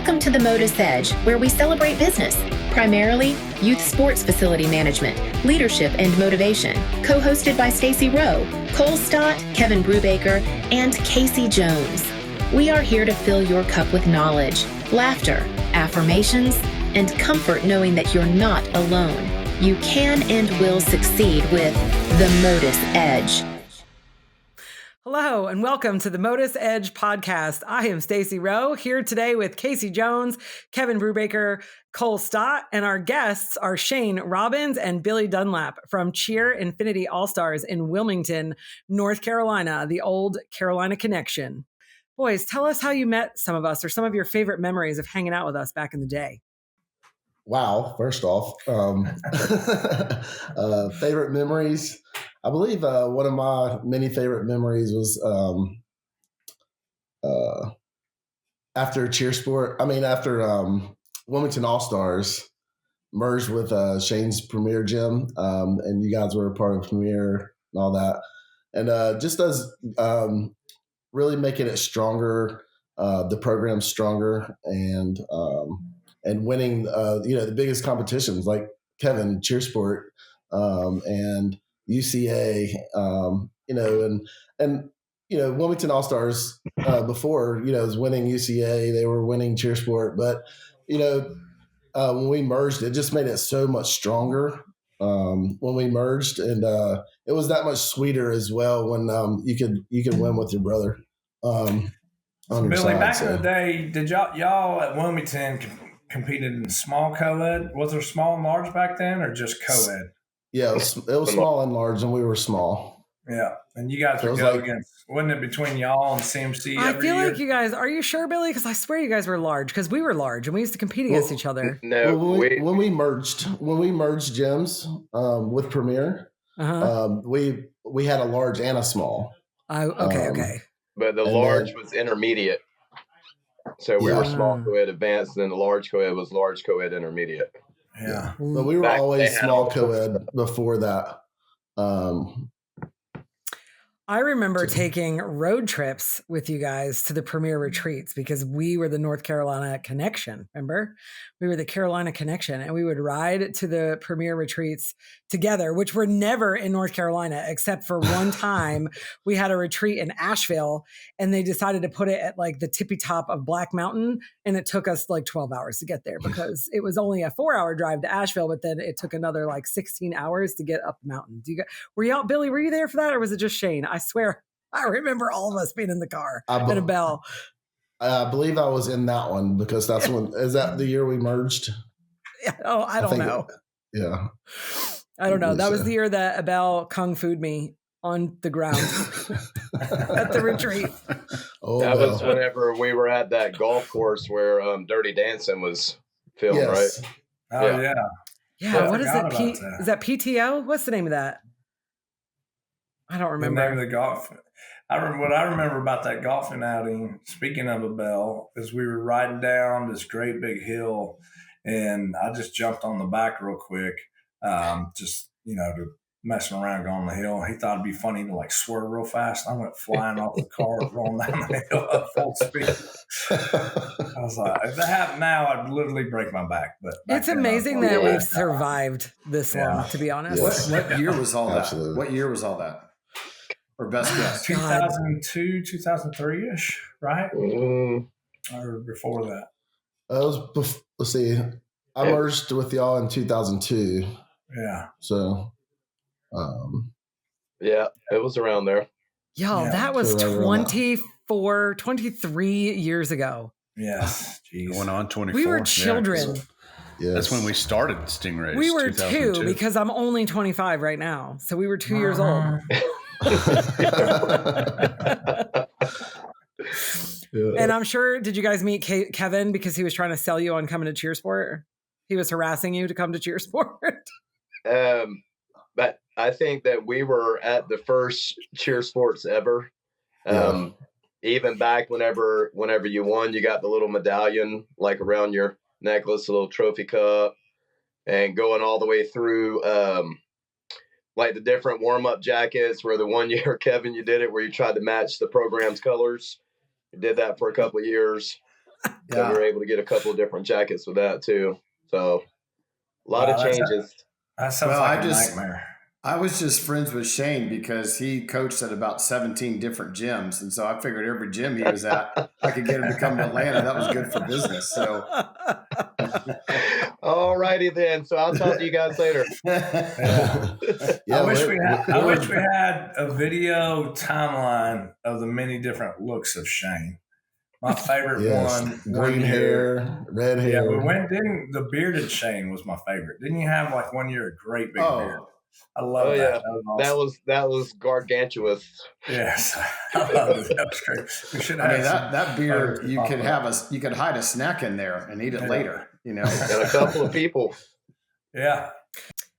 Welcome to the MotUS Edge, where we celebrate business, primarily youth sports facility management, leadership, and motivation. Co-hosted by Stacy Rowe, Cole Stott, Kevin Brubaker, and Casey Jones. We are here to fill your cup with knowledge, laughter, affirmations, and comfort knowing that you're not alone. You can and will succeed with the MotUS Edge. Hello and welcome to the MotUS Edge podcast. I am Stacy Rowe, here today with Casey Jones, Kevin Brubaker, Cole Stott, and our guests are Shane Robbins and Billy Dunlap from Cheer Infinity All-Stars in Wilmington, North Carolina, the old Carolina connection. Boys, tell us how you met some of us or some of your favorite memories of hanging out with us back in the day. Wow, first off, favorite memories. I believe one of my many favorite memories was after after Wilmington All-Stars merged with Shane's Premier Gym, and you guys were a part of Premier and all that. And just as really making it stronger, the program stronger, and winning, the biggest competitions like Kevin, CHEERSPORT, and UCA, and Wilmington All-Stars before, was winning UCA, they were winning CHEERSPORT, but, when we merged, it just made it so much stronger when we merged, and it was that much sweeter as well when you could win with your brother. Billy, back in the day, did y'all at Wilmington competed in small co-ed? Was there small and large back then, or just co-ed? Yeah, it was small and large, and we were small. Yeah, and you guys would go against, wasn't it between y'all and CMC I every feel year? like you guys, are you sure, Billy? Because I swear you guys were large, because we were large, and we used to compete against each other. No, when we merged gyms with Premier, we had a large and a small. Okay. But the large was intermediate. So we were small co-ed advanced, and then the large co-ed was large co-ed intermediate. Yeah. But we were always small co-ed before that. I remember taking road trips with you guys to the Premier retreats because we were the North Carolina connection. Remember? We were the Carolina connection, and we would ride to the Premier retreats together, which were never in North Carolina, except for one time we had a retreat in Asheville, and they decided to put it at like the tippy top of Black Mountain. And it took us like 12 hours to get there because it was only a 4-hour drive to Asheville, but then it took another like 16 hours to get up the mountain. Billy, were you there for that, or was it just Shane? I swear, I remember all of us being in the car and a bell. I believe I was in that one because that's when, is that the year we merged? Yeah, I don't know. I don't know. That was the year that Abel kung fu'd me on the ground at the retreat. That was whenever we were at that golf course where Dirty Dancing was filmed, right? Oh, yeah. Yeah, what is that? Is that PTO? What's the name of that? I don't remember. The name of the golf. What I remember about that golfing outing, speaking of Abel, is we were riding down this great big hill, and I just jumped on the back real quick, to messing around going on the hill. He thought it'd be funny to like swerve real fast. I went flying off the car, rolling down the hill at full speed. I was like, if that happened now, I'd literally break my back. But it's amazing that we've survived this long, to be honest. What year was all that? What year was all that? Or best guess? 2002, 2003-ish, right? Or before that? Let's see. I merged with y'all in 2002. Yeah. So, yeah, it was around there. That was 23 years ago. Yes. Going on 24. We were children. Yeah, that's when we started Stingrays. We were 2 because I'm only 25 right now. So we were 2 years old. And I'm sure, did you guys meet Kevin because he was trying to sell you on coming to CHEERSPORT? He was harassing you to come to CHEERSPORT? But I think that we were at the first CHEERSPORTs ever. Even back whenever you won, you got the little medallion like around your necklace, a little trophy cup, and going all the way through like the different warm-up jackets, where the one year, Kevin, you did it where you tried to match the program's colors. You did that for a couple of years. So we were able to get a couple of different jackets with that too. So a lot of changes. That sounds like a nightmare. I was just friends with Shane because he coached at about 17 different gyms. And so I figured every gym he was at, I could get him to come to Atlanta. That was good for business. So, all righty then. So I'll talk to you guys later. I wish we had a video timeline of the many different looks of Shane. My favorite one, green hair, red hair. Yeah, the bearded Shane was my favorite. Didn't you have like one year a great big beard? I love that. Yeah. That was awesome. That was gargantuous. Yes, I love it. That was great. We should have that beard. You could hide a snack in there and eat it later. You know, and a couple of people. Yeah.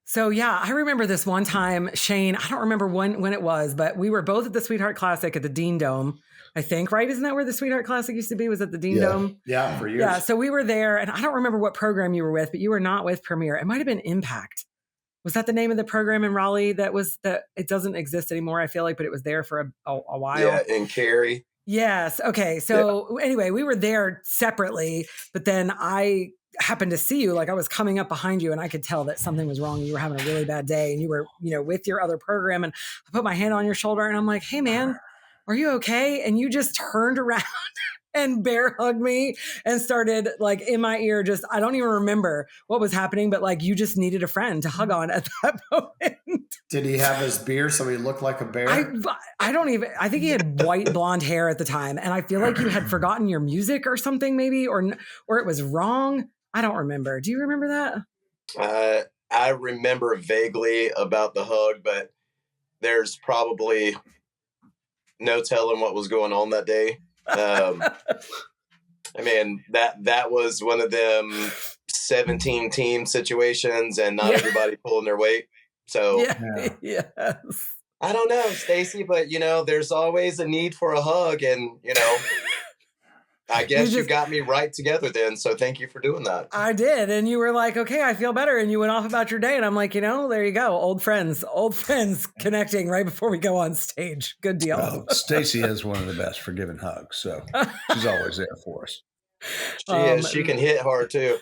So yeah, I remember this one time, Shane. I don't remember when it was, but we were both at the Sweetheart Classic at the Dean Dome. I think, right? Isn't that where the Sweetheart Classic used to be? Was at the Dean Dome? Yeah, for years. Yeah, so we were there, and I don't remember what program you were with, but you were not with Premier. It might have been Impact. Was that the name of the program in Raleigh that it doesn't exist anymore, I feel like, but it was there for a while? Yeah, in Cary. Yes. Okay. So anyway, we were there separately, but then I happened to see you, like I was coming up behind you and I could tell that something was wrong. You were having a really bad day and you were, with your other program, and I put my hand on your shoulder and I'm like, hey man, are you okay? And you just turned around and bear hugged me and started like in my ear, I don't even remember what was happening, but like you just needed a friend to hug on at that moment. Did he have his beard so he looked like a bear? I think he had white blonde hair at the time. And I feel like you had forgotten your music or something maybe, or it was wrong. I don't remember. Do you remember that? I remember vaguely about the hug, but there's probably no telling what was going on that day. I mean, that was one of them 17 team situations and not everybody pulling their weight. So yes. I don't know, Stacy, but there's always a need for a hug, and I guess you got me right together then. So thank you for doing that. I did. And you were like, okay, I feel better. And you went off about your day. And I'm like, there you go. Old friends connecting right before we go on stage. Good deal. Well, Stacy is one of the best for giving hugs. So she's always there for us. She is. She can hit hard too.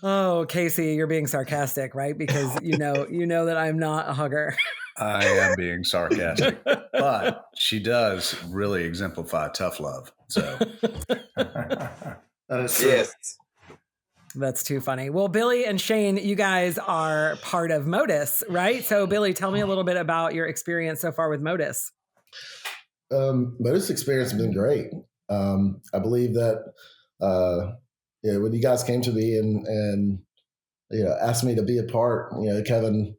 Oh, Casey, you're being sarcastic, right? Because you know that I'm not a hugger. I am being sarcastic, but she does really exemplify tough love. So that is true. Yes. That's too funny. Well, Billy and Shane, you guys are part of MotUS, right? So Billy, tell me a little bit about your experience so far with MotUS. MotUS experience has been great. I believe that when you guys came to me and asked me to be a part, Kevin,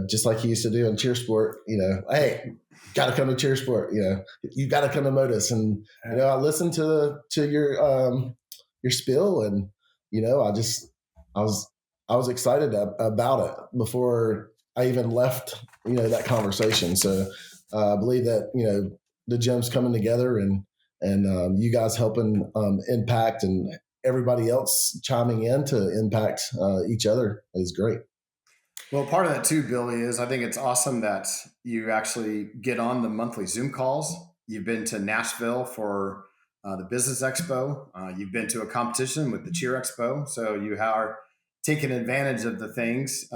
just like he used to do in CHEERSPORT, hey, got to come to CHEERSPORT, you got to come to MotUS. And, I listened to your spiel, and, I was excited about it before I even left, that conversation. So I believe that, the gym's coming together and you guys helping impact and everybody else chiming in to impact each other is great. Well, part of that too, Billy, is I think it's awesome that you actually get on the monthly Zoom calls. You've been to Nashville for the Business Expo. You've been to a competition with the Cheer Expo. So you are taking advantage of the things.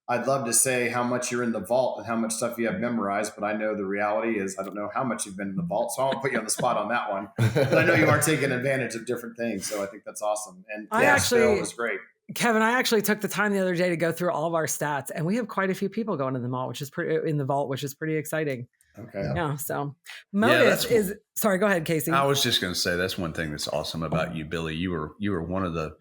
I'd love to say how much you're in the vault and how much stuff you have memorized, but I know the reality is I don't know how much you've been in the vault. So I won't put you on the spot on that one. But I know you are taking advantage of different things. So I think that's awesome. And Nashville was great. Kevin, I actually took the time the other day to go through all of our stats, and we have quite a few people going to the mall, which is in the vault, which is pretty exciting. Okay. Yeah. So MotUS is sorry. Go ahead, Casey. I was just going to say that's one thing that's awesome about you, Billy. You were one of the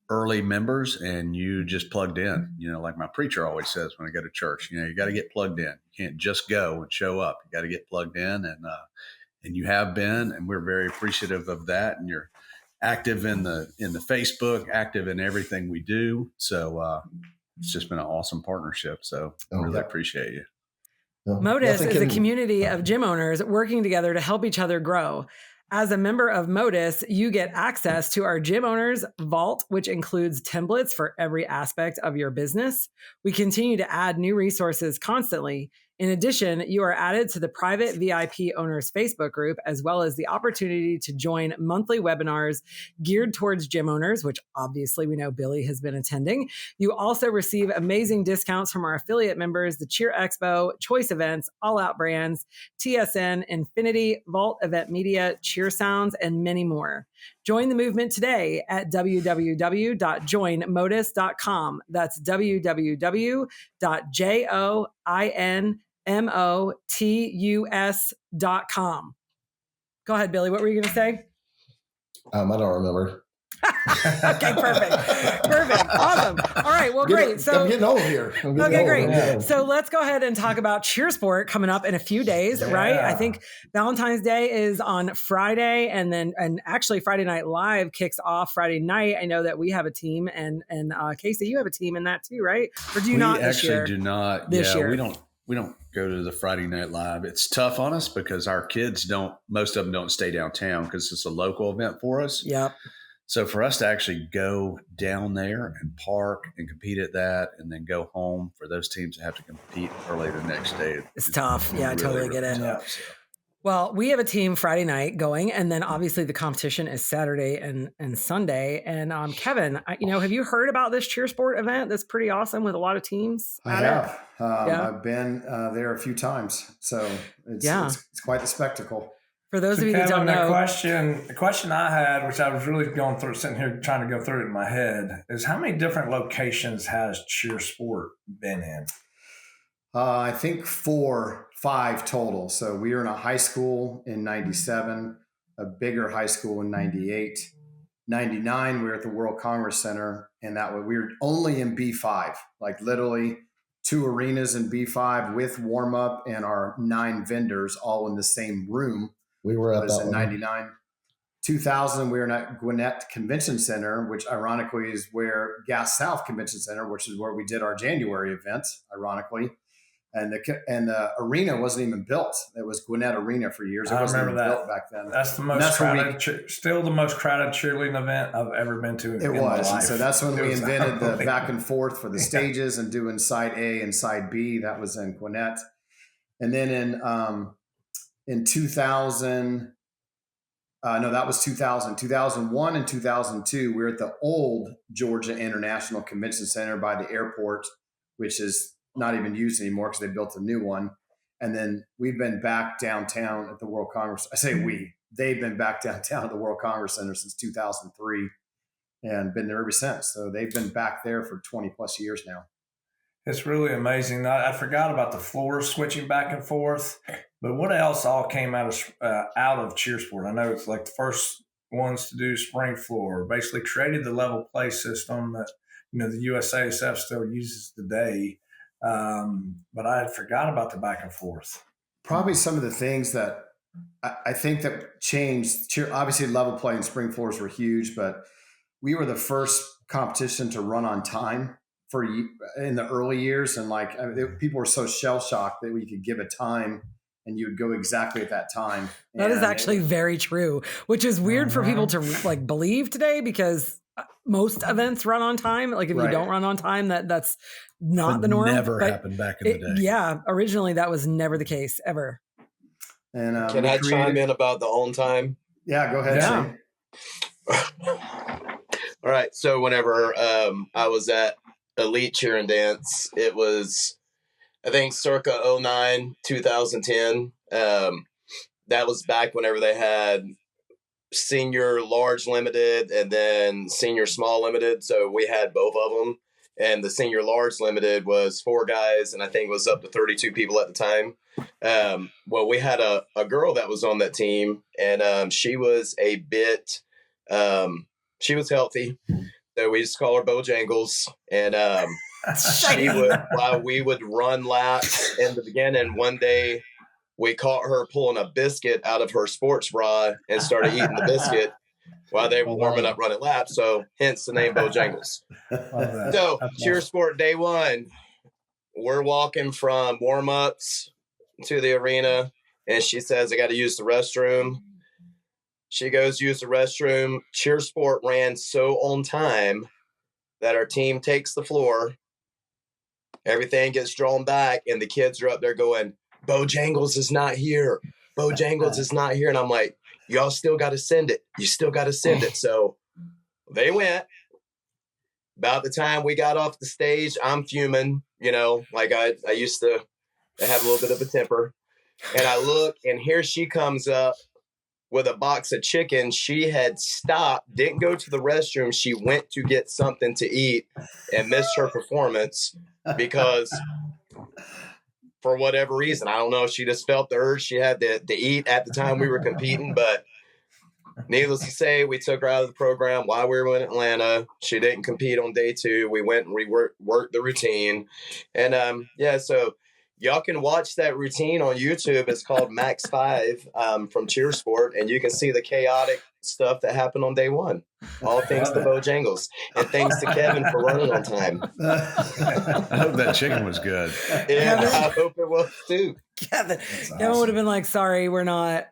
early members, and you just plugged in. Like my preacher always says when I go to church, you got to get plugged in. You can't just go and show up. You got to get plugged in, and you have been, and we're very appreciative of that. And you're active in the Facebook, active in everything we do. So it's just been an awesome partnership. So I really appreciate you. MotUS is a community of gym owners working together to help each other grow. As a member of MotUS, you get access to our gym owners vault, which includes templates for every aspect of your business. We continue to add new resources constantly. In addition, you are added to the private VIP owners Facebook group, as well as the opportunity to join monthly webinars geared towards gym owners, which obviously we know Billy has been attending. You also receive amazing discounts from our affiliate members, the Cheer Expo, Choice Events, All Out Brands, TSN, Infinity, Vault Event Media, Cheer Sounds, and many more. Join the movement today at www.joinmotus.com. That's www.joinmotus.com. Go ahead, Billy. What were you going to say? I don't remember. Okay, perfect. Awesome. All right. Well, great. I'm getting old here. Okay, great. So let's go ahead and talk about CHEERSPORT coming up in a few days, right? I think Valentine's Day is on Friday, and actually Friday Night Live kicks off Friday night. I know that we have a team, and Casey, you have a team in that too, right? Or do you not this year? We actually do not. This year. We don't go to the Friday Night Live. It's tough on us because our kids most of them don't stay downtown because it's a local event for us. Yep. So for us to actually go down there and park and compete at that and then go home for those teams that have to compete early the next day. It's tough. Yeah, I totally get it. Tough. Well, we have a team Friday night going, and then obviously the competition is Saturday and Sunday. And Kevin, have you heard about this CHEERSPORT event? That's pretty awesome with a lot of teams. I have. I've been there a few times, so it's quite the spectacle. For those of you Kevin, that don't know, the question I had, which I was really sitting here trying to go through it in my head, is how many different locations has CHEERSPORT been in? I think 4, 5 total. So we were in a high school in 97, a bigger high school in 98. 99, we were at the World Congress Center, and we were only in B5, like literally 2 arenas in B5 with warm up and our 9 vendors all in the same room. We were at that in 99. 2000, we were at Gwinnett Convention Center, which ironically is where Gas South Convention Center, which is where we did our January event, ironically. And the arena wasn't even built. It was Gwinnett Arena for years. It wasn't even built back then. That's the most still the most crowded cheerleading event I've ever been to. It was. And so that's when we invented the back and forth for the stages and doing side A and side B. That was in Gwinnett. And then in 2000, that was 2000, 2001 and 2002, we were at the old Georgia International Convention Center by the airport, which is not even used anymore because they built a new one. And then we've been back downtown at the World Congress. I say they've been back downtown at the World Congress Center since 2003 and been there ever since. So they've been back there for 20 plus years now. It's really amazing. I forgot about the floors switching back and forth, but what else all came out of CHEERSPORT? I know it's like the first ones to do spring floor, basically created the level play system that the USASF still uses today. But I had forgot about the back and forth. Probably some of the things that I think that changed. Obviously, level play and spring floors were huge, but we were the first competition to run on time in the early years. And people were so shell shocked that we could give a time and you would go exactly at that time. That is actually very true, which is weird for people to believe today because most events run on time. Like if you don't run on time, that's not the norm. Never happened back in the day. Yeah. Originally that was never the case ever. And can I chime in about the on time? Yeah, go ahead. Yeah. All right. So whenever I was at Elite Cheer and Dance, it was, I think, circa 09, 2010. That was back whenever they had senior large limited and then senior small limited. So we had both of them. And the senior large limited was 4 guys, and I think it was up to 32 people at the time. Well, we had a girl that was on that team, and she was a bit, she was healthy. So we just call her Bojangles. And while we would run laps in the beginning, one day we caught her pulling a biscuit out of her sports bra and started eating the biscuit while they were warming up running laps. So hence the name Bojangles. So CHEERSPORT day 1, we're walking from warm-ups to the arena, and she says, I got to use the restroom. She goes use the restroom. CHEERSPORT ran so on time that our team takes the floor. Everything gets drawn back, and the kids are up there going, Bojangles is not here. Bojangles is not here. And I'm like, y'all still got to send it. You still got to send it. So they went. About the time we got off the stage, I'm fuming, like I used to have a little bit of a temper. And I look, and here she comes up with a box of chicken. She had stopped, didn't go to the restroom. She went to get something to eat and missed her performance because for whatever reason, I don't know, she just felt the urge she had to eat at the time we were competing. But needless to say, we took her out of the program while we were in Atlanta. She didn't compete on day 2. We went and worked the routine. And so y'all can watch that routine on YouTube. It's called Max 5 from CHEERSPORT, and you can see the chaotic stuff that happened on day 1. All thanks to Bojangles, and thanks to Kevin for running on time. I hope that chicken was good. Yeah, I hope it was too. Kevin would have been like, sorry, we're not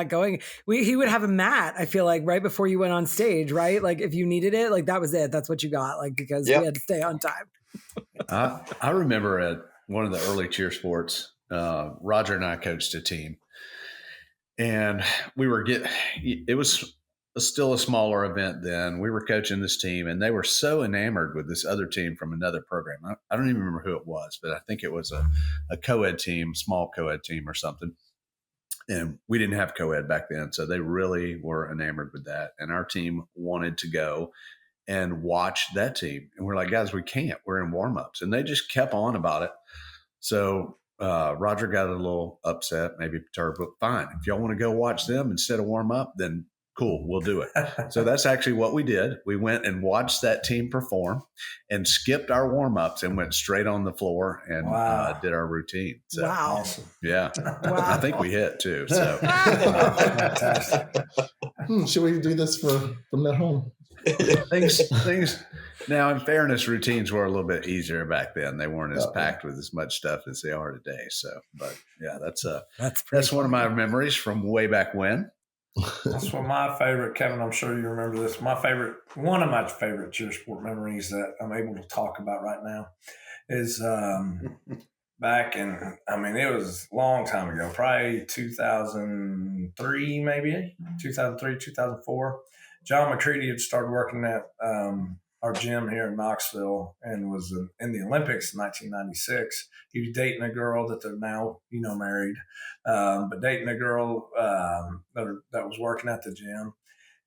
going. He would have a mat, I feel like, right before you went on stage, right? Like if you needed it, like that was it. That's what you got, like, because we had to stay on time. I remember at one of the early CHEERSPORTs, Roger and I coached a team, and it was still a smaller event then. We were coaching this team, and they were so enamored with this other team from another program. I don't even remember who it was, but I think it was a co-ed team, small co-ed team or something. And we didn't have co-ed back then, so they really were enamored with that. And our team wanted to go and watch that team. And we're like, guys, we can't. We're in warm-ups. And they just kept on about it. So Roger got a little upset, maybe perturbed, but fine. If y'all want to go watch them instead of warm up, then cool, we'll do it. So that's actually what we did. We went and watched that team perform and skipped our warm-ups and went straight on the floor and did our routine. So, wow. Yeah. Wow. I think we hit too. So Should we do this from their home? Things now, in fairness, routines were a little bit easier back then. They weren't as packed with as much stuff as they are today. So, but yeah, that's one of my memories from way back when. That's one of my favorite, Kevin, I'm sure you remember this. One of my favorite CHEERSPORT memories that I'm able to talk about right now is back in, it was a long time ago, probably 2003, maybe 2003, 2004. John McCready had started working at our gym here in Knoxville and was in the Olympics in 1996. He was dating a girl that they're now, married, but dating a girl that was working at the gym.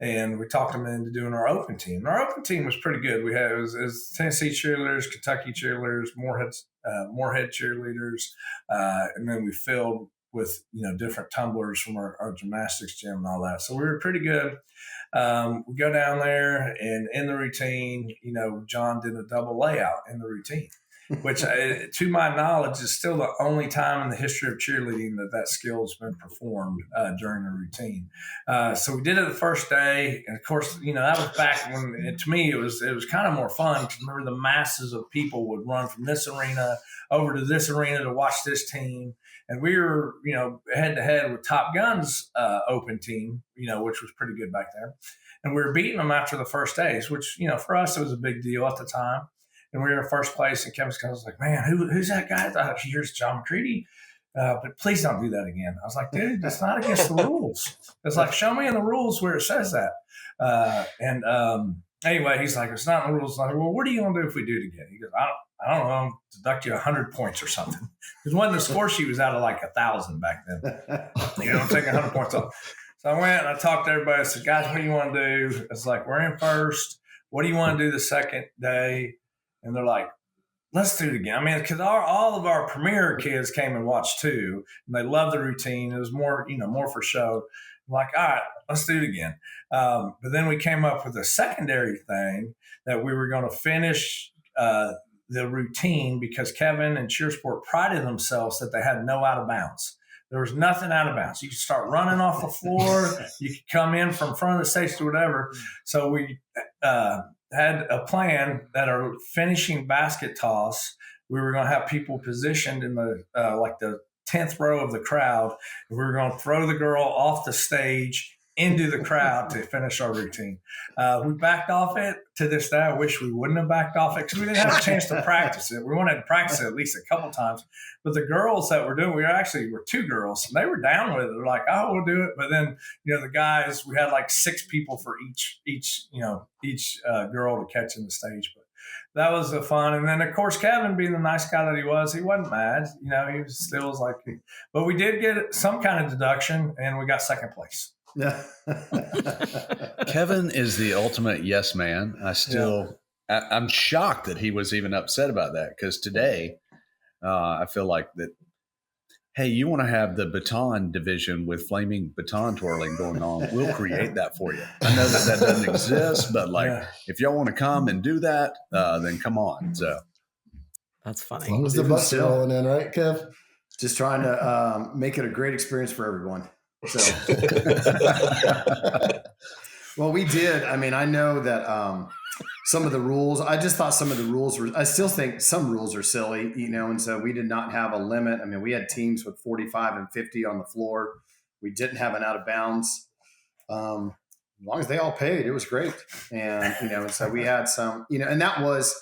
And we talked him into doing our open team. And our open team was pretty good. We had it was Tennessee cheerleaders, Kentucky cheerleaders, Moorhead cheerleaders, and then we filled with different tumblers from our gymnastics gym and all that. So we were pretty good. We go down there, and in the routine, John did a double layout in the routine, which to my knowledge is still the only time in the history of cheerleading that skill has been performed during the routine. So we did it the first day. And of course, that was back when, to me, it was kind of more fun. Remember, the masses of people would run from this arena over to this arena to watch this team. And we were, head to head with Top Gun's open team, which was pretty good back there. And we were beating them after the first days, which, for us, it was a big deal at the time. And we were in first place. And Kevin was like, man, who's that guy? I thought, here's John McCready. But please don't do that again. I was like, dude, that's not against the rules. It's like, show me in the rules where it says that. Anyway, he's like, it's not in the rules. I'm like, well, what are you going to do if we do it again? He goes, I don't know, deduct you 100 points or something. Because when the score sheet was out of like 1,000 back then. I'm taking 100 points off. So I went and I talked to everybody. I said, guys, what do you want to do? It's like, we're in first. What do you want to do the second day? And they're like, let's do it again. Because all of our premier kids came and watched too. And they loved the routine. It was more, more for show. I'm like, all right, let's do it again. But then we came up with a secondary thing that we were going to finish the routine because Kevin and CHEERSPORT prided themselves that they had no out of bounds. There was nothing out of bounds. You could start running off the floor. You could come in from front of the stage to whatever. So we had a plan that our finishing basket toss, we were going to have people positioned in the 10th row of the crowd. We were going to throw the girl off the stage into the crowd to finish our routine. We backed off it. To this day, I wish we wouldn't have backed off it because we didn't have a chance to practice it. We wanted to practice it at least a couple times. But the girls that were doing, were 2 girls, and they were down with it. They're like, "Oh, we'll do it." But then, the guys, we had like 6 people for each girl to catch in the stage. But that was the fun. And then, of course, Kevin, being the nice guy that he wasn't mad. He was like, but we did get some kind of deduction, and we got second place. Yeah. Kevin is the ultimate yes man. I'm shocked that he was even upset about that, because today I feel like that, hey, you want to have the baton division with flaming baton twirling going on, we'll create that for you. I know that doesn't exist, but if y'all want to come and do that, then come on. So that's funny. As long as the bus rolling in, right, Kev? Just trying to make it a great experience for everyone. So, well, we did. I mean, I know that some of the rules, I just thought some of the rules I still think some rules are silly, and so we did not have a limit. I mean, we had teams with 45 and 50 on the floor. We didn't have an out of bounds. As long as they all paid, it was great. And, and so we had some, and that was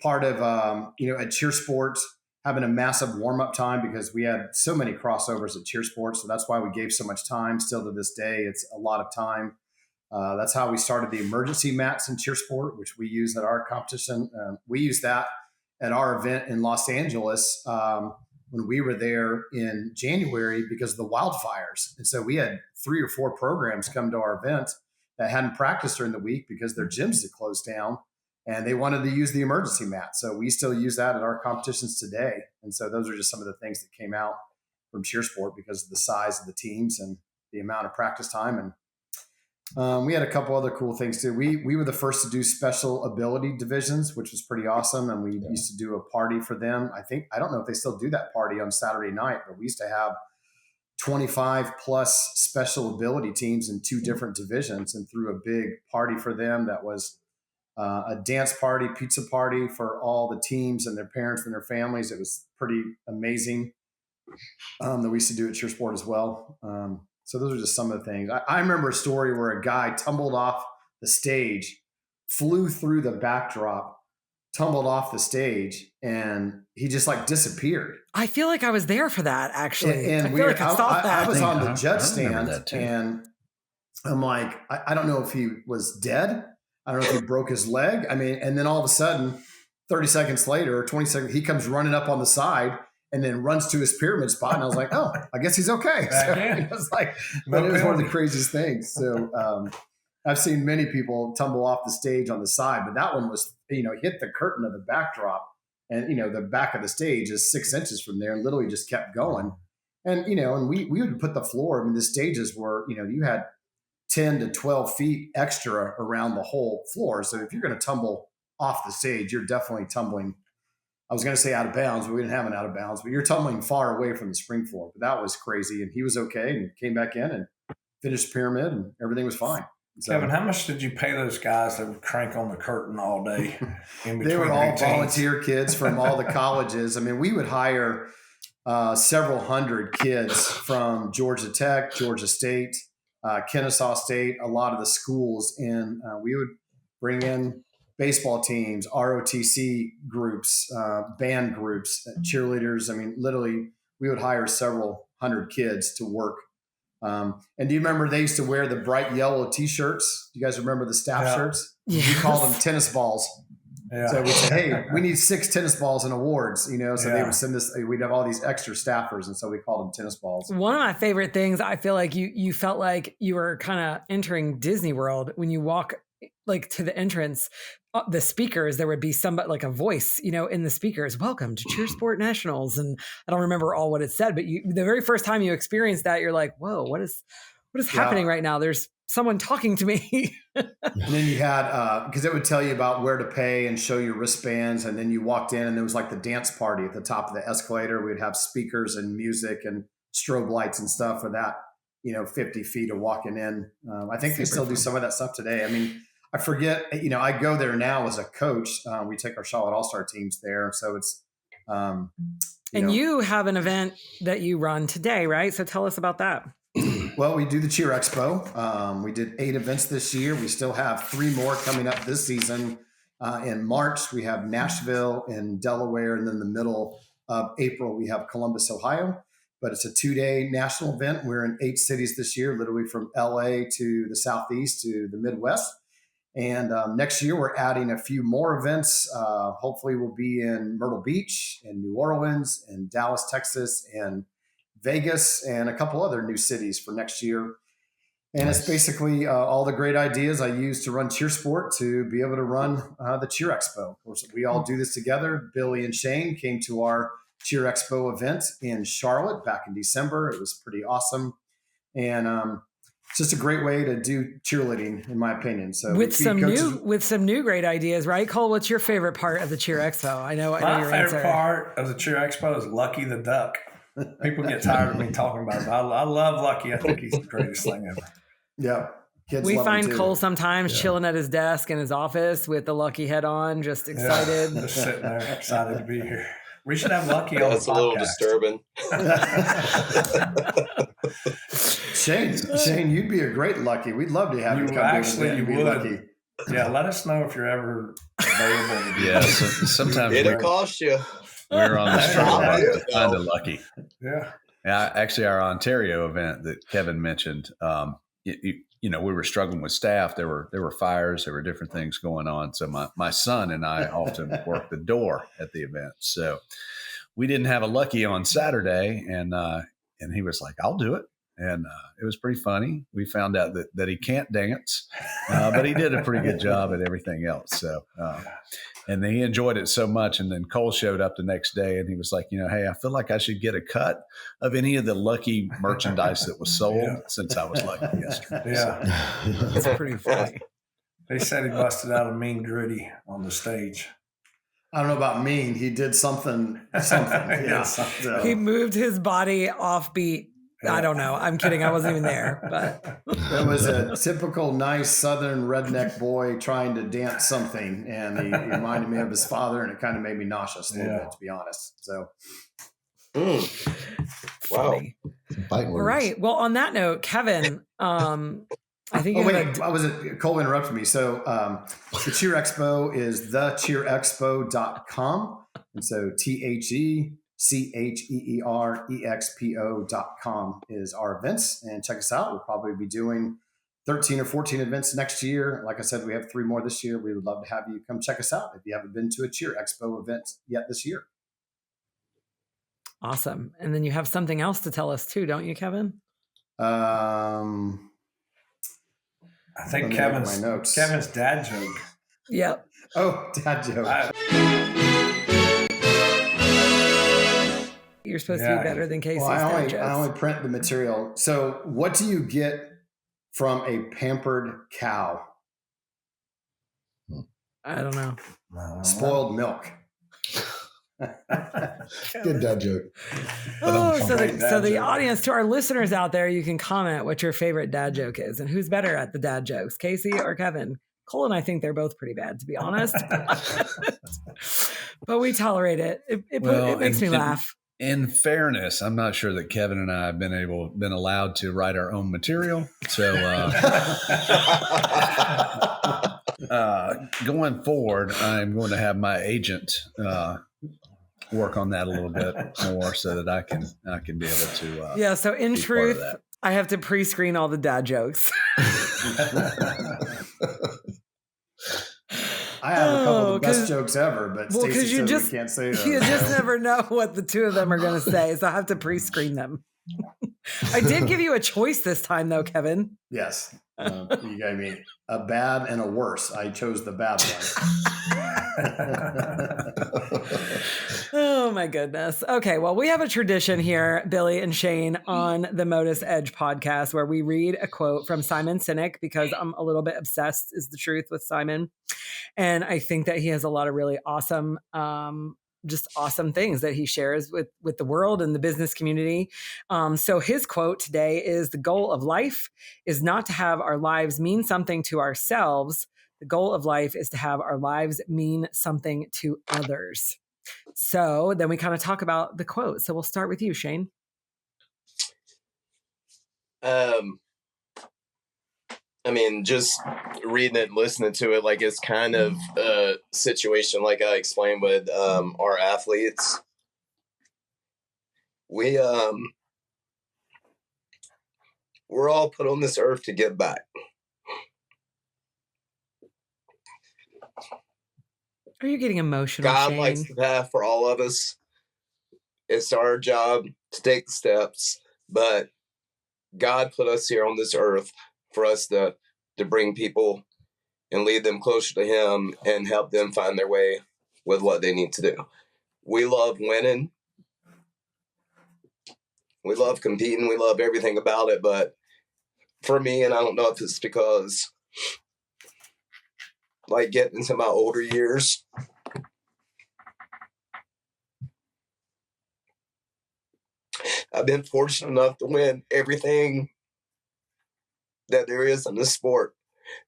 part of, at CHEERSPORT, having a massive warm-up time, because we had so many crossovers at CHEERSPORT. So that's why we gave so much time. Still to this day, it's a lot of time. That's how we started the emergency mats in CHEERSPORT, which we use at our competition. We used that at our event in Los Angeles when we were there in January because of the wildfires. And so we had 3 or 4 programs come to our event that hadn't practiced during the week because their gyms had closed down. And they wanted to use the emergency mat. So we still use that at our competitions today. And so those are just some of the things that came out from CHEERSPORT because of the size of the teams and the amount of practice time. And we had a couple other cool things too. We were the first to do special ability divisions, which was pretty awesome. And we used to do a party for them. I don't know if they still do that party on Saturday night, but we used to have 25 plus special ability teams in 2 different divisions and threw a big party for them that was a dance party, pizza party for all the teams and their parents and their families. It was pretty amazing that we used to do at CHEERSPORT as well. So those are just some of the things. I remember a story where a guy tumbled off the stage, flew through the backdrop, tumbled off the stage, and he just disappeared. I feel like I was there for that, actually. And I feel like I saw that. I was on the judge stand, and I'm like, I don't know if he was dead. I don't know if he broke his leg. I mean, and then all of a sudden, 30 seconds later, or 20 seconds, he comes running up on the side and then runs to his pyramid spot. And I was like, oh, I guess he's okay. So it was but it was one of the craziest things. So I've seen many people tumble off the stage on the side, but that one was, hit the curtain of the backdrop. And, the back of the stage is 6 inches from there and literally just kept going. And, and we would put the floor. I mean, the stages were, you had 10 to 12 feet extra around the whole floor. So if you're going to tumble off the stage, you're definitely tumbling. I was going to say out of bounds, but we didn't have an out of bounds, but you're tumbling far away from the spring floor. But that was crazy. And he was okay and came back in and finished pyramid and everything was fine. So, Kevin, how much did you pay those guys that would crank on the curtain all day? They were all volunteer kids from all the colleges. I mean, we would hire several hundred kids from Georgia Tech, Georgia State, Kennesaw State, a lot of the schools, and we would bring in baseball teams, ROTC groups, band groups, cheerleaders. I mean, literally, we would hire several hundred kids to work. And do you remember they used to wear the bright yellow T-shirts? Do you guys remember the staff shirts? Yes. We called them tennis balls. Yeah. So we said, hey, we need 6 tennis balls and awards, so they would send us, we'd have all these extra staffers. And so we called them tennis balls. One of my favorite things, I feel like you felt like you were kind of entering Disney World when you walk to the entrance, the speakers, there would be somebody like a voice, in the speakers, welcome to CHEERSPORT Nationals. And I don't remember all what it said, but the very first time you experienced that, you're like, whoa, what is happening right now? There's someone talking to me. And then you had, because it would tell you about where to pay and show your wristbands. And then you walked in and there was the dance party at the top of the escalator. We'd have speakers and music and strobe lights and stuff for that, 50 feet of walking in. I think they still do some of that stuff today. I mean, I forget, I go there now as a coach. We take our Charlotte All-Star teams there. So it's, you have an event that you run today, right? So tell us about that. Well, we do the Cheer Expo. We did 8 events this year. We still have 3 more coming up this season. In March, we have Nashville in Delaware, and then the middle of April, we have Columbus, Ohio. But it's a 2-day national event. We're in 8 cities this year, literally from LA to the Southeast to the Midwest. And next year, we're adding a few more events. Hopefully, we'll be in Myrtle Beach, and New Orleans, and Dallas, Texas, and Vegas, and a couple other new cities for next year. And It's basically all the great ideas I use to run CHEERSPORT to be able to run the Cheer Expo. Of course, we all do this together. Billy and Shane came to our Cheer Expo event in Charlotte back in December. It was pretty awesome. And it's just a great way to do cheerleading, in my opinion. So with some new great ideas, right? Cole, what's your favorite part of the Cheer Expo? I know My your favorite answer. part of the Cheer Expo is Lucky the Duck. People get tired of me talking about it. I love Lucky. I think he's the greatest thing ever. Yeah. Kids We love find him too. Cole sometimes chilling at his desk in his office with the Lucky head on, just excited. Yeah, just sitting there, excited to be here. We should have Lucky on the That's a podcast. little disturbing. Shane, you'd be a great Lucky. We'd love to have you come Actually, to you be would. Lucky. Yeah, let us know if you're ever available. To do Yeah, that. sometimes It'll cost you. we're on the struggle Yeah. to find a Lucky. Yeah. Actually, our Ontario event that Kevin mentioned, we were struggling with staff. There were fires. There were different things going on. So my son and I often worked the door at the event. So we didn't have a Lucky on Saturday, and he was like, "I'll do it." And it was pretty funny. We found out that he can't dance, but he did a pretty good job at everything else. So, and he enjoyed it so much. And then Cole showed up the next day, and he was like, "Hey, I feel like I should get a cut of any of the Lucky merchandise that was sold since I was Lucky yesterday." Yeah. It's pretty funny. They said he busted out a mean gritty on the stage. I don't know about mean. He did something. Yeah. So, He moved his body offbeat. I don't know. I'm kidding. I wasn't even there. But it was a typical nice Southern redneck boy trying to dance something. And he reminded me of his father, and it kind of made me nauseous a little bit, to be honest. So, funny. Fighting All words. right. Well, on that note, Kevin, I think Cole interrupted me. So the Cheer Expo is thecheerexpo.com. And so TheCheerExpo.com is our events. And check us out. We'll probably be doing 13 or 14 events next year. Like I said, we have 3 more this year. We would love to have you come check us out if you haven't been to a Cheer Expo event yet this year. Awesome. And then you have something else to tell us too, don't you, Kevin? I think Kevin's dad joke. Yep. Oh, dad joke. You're supposed to be better than Casey's dad jokes. I only print the material. So what do you get from a pampered cow? I don't know. Spoiled milk. Good dad joke. Oh, so the audience, to our listeners out there, you can comment what your favorite dad joke is and who's better at the dad jokes, Casey or Kevin. Cole and I think they're both pretty bad, to be honest. But we tolerate it. It makes me laugh. In fairness, I'm not sure that Kevin and I have been allowed to write our own material. So going forward, I'm going to have my agent work on that a little bit more so that I can be able to. So in truth, I have to pre-screen all the dad jokes. I have a couple of the best jokes ever, but Stacey says we can't say those. You just never know what the two of them are going to say, so I have to pre-screen them. I did give you a choice this time, though, Kevin. Yes. You gave me a bad and a worse. I chose the bad one. Oh, my goodness. Okay, well, we have a tradition here, Billy and Shane, on the MotUS Edge podcast where we read a quote from Simon Sinek because I'm a little bit obsessed, is the truth, with Simon. And I think that he has a lot of really awesome awesome things that he shares with the world and the business community. So his quote today is, "The goal of life is not to have our lives mean something to ourselves. The goal of life is to have our lives mean something to others." So then we kind of talk about the quote. So we'll start with you, Shane. I mean, just reading it and listening to it, like it's kind of a situation like I explained with our athletes. We're all put on this earth to give back. Are you getting emotional, God Shane? likes the path for all of us. It's our job to take the steps, but God put us here on this earth for us to bring people and lead them closer to Him and help them find their way with what they need to do. We love winning. We love competing. We love everything about it. But for me, and I don't know if it's because, like, getting into my older years, I've been fortunate enough to win everything that there is in this sport.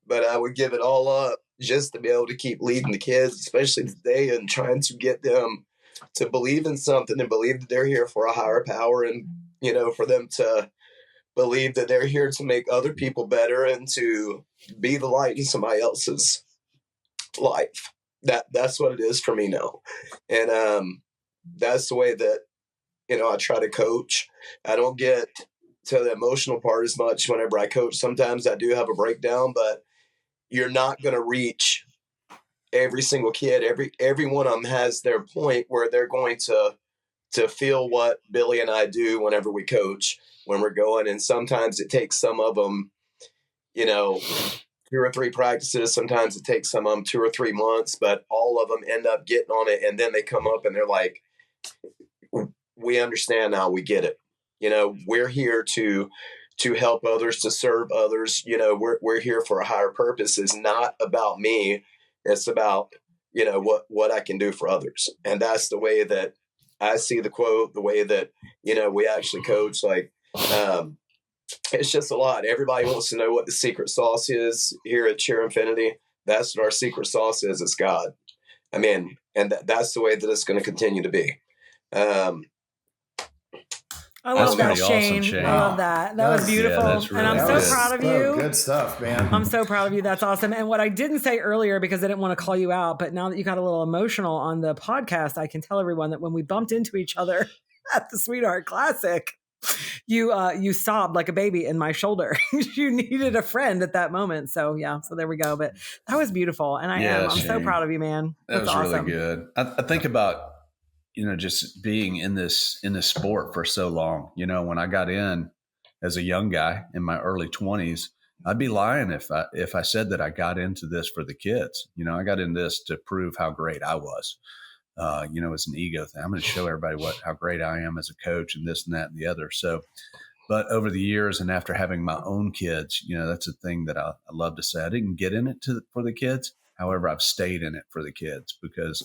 But I would give it all up just to be able to keep leading the kids, especially today, and trying to get them to believe in something and believe that they're here for a higher power, and, you know, for them to believe that they're here to make other people better and to be the light in somebody else's life. That's what it is for me now. And that's the way that, you know, I try to coach. I don't get to the emotional part as much whenever I coach. Sometimes I do have a breakdown, but you're not going to reach every single kid. Every one of them has their point where they're going to feel what Billy and I do whenever we coach, when we're going. And sometimes it takes some of them, you know, 2 or 3 practices. Sometimes it takes some of them 2 or 3 months, but all of them end up getting on it. And then they come up and they're like, we understand now, we get it. You know, we're here to help others, to serve others. You know, we're here for a higher purpose. It's not about me. It's about, you know, what I can do for others. And that's the way that I see the quote, the way that, you know, we actually coach. Like, it's just a lot. Everybody wants to know what the secret sauce is here at Cheer Infinity. That's what our secret sauce is. It's God. I mean, and that's the way that it's going to continue to be. I love that, pretty awesome, Shane. Shane. I love that. That was beautiful. Yeah, that's and I'm really so good. proud of So you. good stuff, man. I'm so proud of you. That's awesome. And what I didn't say earlier, because I didn't want to call you out, but now that you got a little emotional on the podcast, I can tell everyone that when we bumped into each other at the Sweetheart Classic, you sobbed like a baby in my shoulder. You needed a friend at that moment. So yeah, so there we go. But that was beautiful. And I'm so Shane. proud of you, man. That That's was awesome. really good. I think about, you know, just being in this sport for so long. You know, when I got in as a young guy in my early 20s, I'd be lying if I said that I got into this for the kids. You know, I got into this to prove how great I was. You know, it's an ego thing. I'm going to show everybody how great I am as a coach, and this and that and the other. So, but over the years and after having my own kids, you know, that's a thing that I love to say. I didn't get in it for the kids. However, I've stayed in it for the kids, because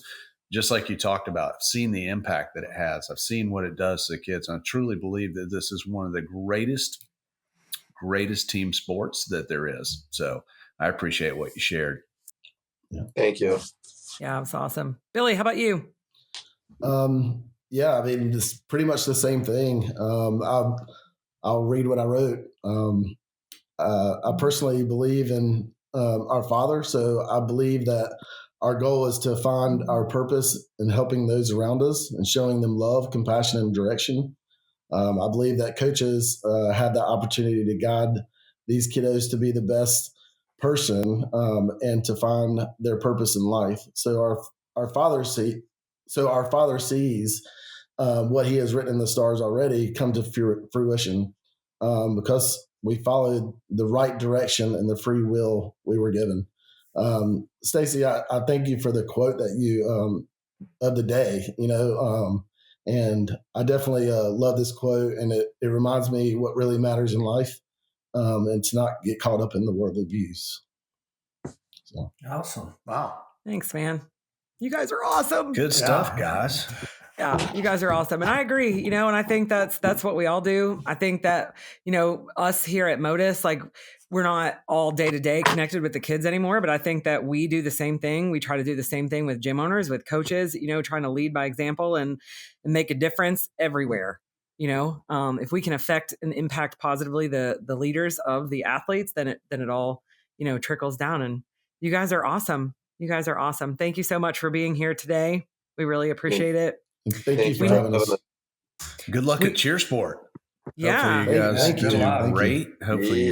just like you talked about, I've seen the impact that it has. I've seen what it does to the kids. And I truly believe that this is one of the greatest team sports that there is. So I appreciate what you shared. Yeah. Thank you. Yeah, it was awesome. Billy, how about you? Yeah, I mean, it's pretty much the same thing. I'll read what I wrote. I personally believe in our Father, so I believe that our goal is to find our purpose in helping those around us and showing them love, compassion, and direction. I believe that coaches have the opportunity to guide these kiddos to be the best person and to find their purpose in life. So our Father sees what He has written in the stars already come to fruition because we followed the right direction and the free will we were given. Stacy, I thank you for the quote that you of the day, you know, and I definitely love this quote, and it reminds me what really matters in life, and to not get caught up in the worldly views. So. Awesome. Wow. Thanks, man. You guys are awesome. Good stuff, guys. Yeah, you guys are awesome. And I agree, you know, and I think that's what we all do. I think that, you know, us here at MotUS, like, we're not all day to day connected with the kids anymore, but I think that we do the same thing. We try to do the same thing with gym owners, with coaches, you know, trying to lead by example and make a difference everywhere. if we can affect and impact positively the leaders of the athletes, then it all, trickles down. And you guys are awesome. Thank you so much for being here today. We really appreciate it. Thank you for having us. Good luck at CHEERSPORT. Yeah. Hopefully you guys Thank you. do great. Hopefully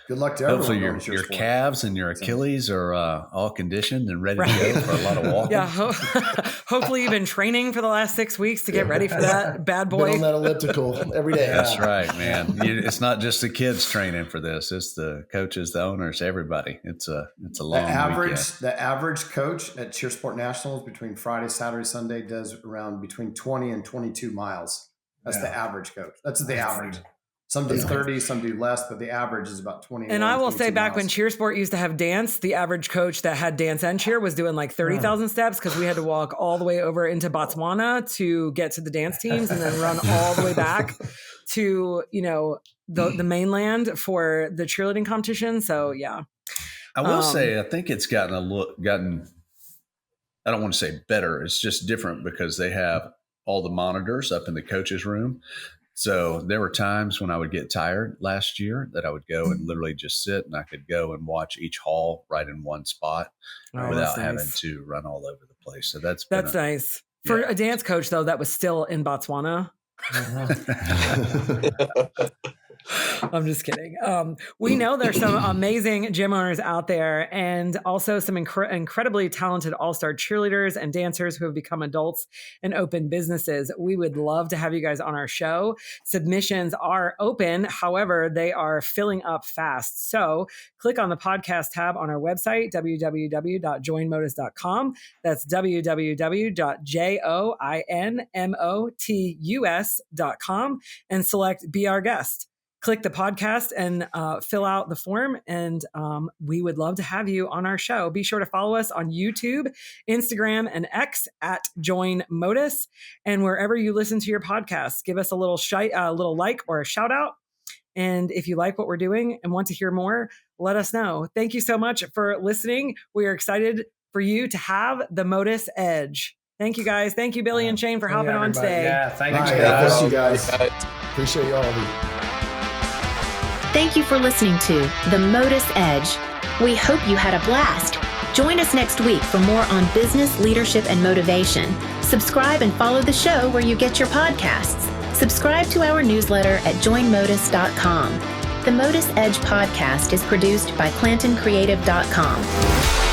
good luck to everyone. Hopefully your calves and your Achilles are all conditioned and ready to go for a lot of walking. Yeah. Hopefully you've been training for the last 6 weeks to get ready for that bad boy. Been on that elliptical every day. That's right, man. It's not just the kids training for this. It's the coaches, the owners, everybody. It's a long weekend. The average coach at CHEERSPORT Nationals between Friday, Saturday, Sunday does around between 20 and 22 miles. That's the average coach. That's the average. Some do 30, some do less, but the average is about 20. And I will say back when CHEERSPORT used to have dance, the average coach that had dance and cheer was doing like 30,000 steps because we had to walk all the way over into Botswana to get to the dance teams and then run all the way back to, the mainland for the cheerleading competition. So, yeah. I will say, I think it's gotten I don't want to say better. It's just different because they have all the monitors up in the coach's room. So there were times when I would get tired last year that I would go and literally just sit and I could go and watch each hall right in one spot without having to run all over the place. So that's nice. For a dance coach, though, that was still in Botswana. I'm just kidding. We know there's some amazing gym owners out there and also some incredibly talented all-star cheerleaders and dancers who have become adults and open businesses. We would love to have you guys on our show. Submissions are open. However, they are filling up fast. So click on the podcast tab on our website, www.joinmotus.com. That's www.joinmotus.com and select Be Our Guest. Click the podcast and fill out the form. And we would love to have you on our show. Be sure to follow us on YouTube, Instagram, and X at Join MotUS. And wherever you listen to your podcasts, give us a little like or a shout out. And if you like what we're doing and want to hear more, let us know. Thank you so much for listening. We are excited for you to have the MotUS Edge. Thank you, guys. Thank you, Billy and Shane, for hopping on today. Yeah, thank you, guys. Thank you, guys. Appreciate all of you. Thank you for listening to the MotUS Edge. We hope you had a blast. Join us next week for more on business, leadership, and motivation. Subscribe and follow the show where you get your podcasts. Subscribe to our newsletter at joinmotus.com. The MotUS Edge podcast is produced by ClantonCreative.com.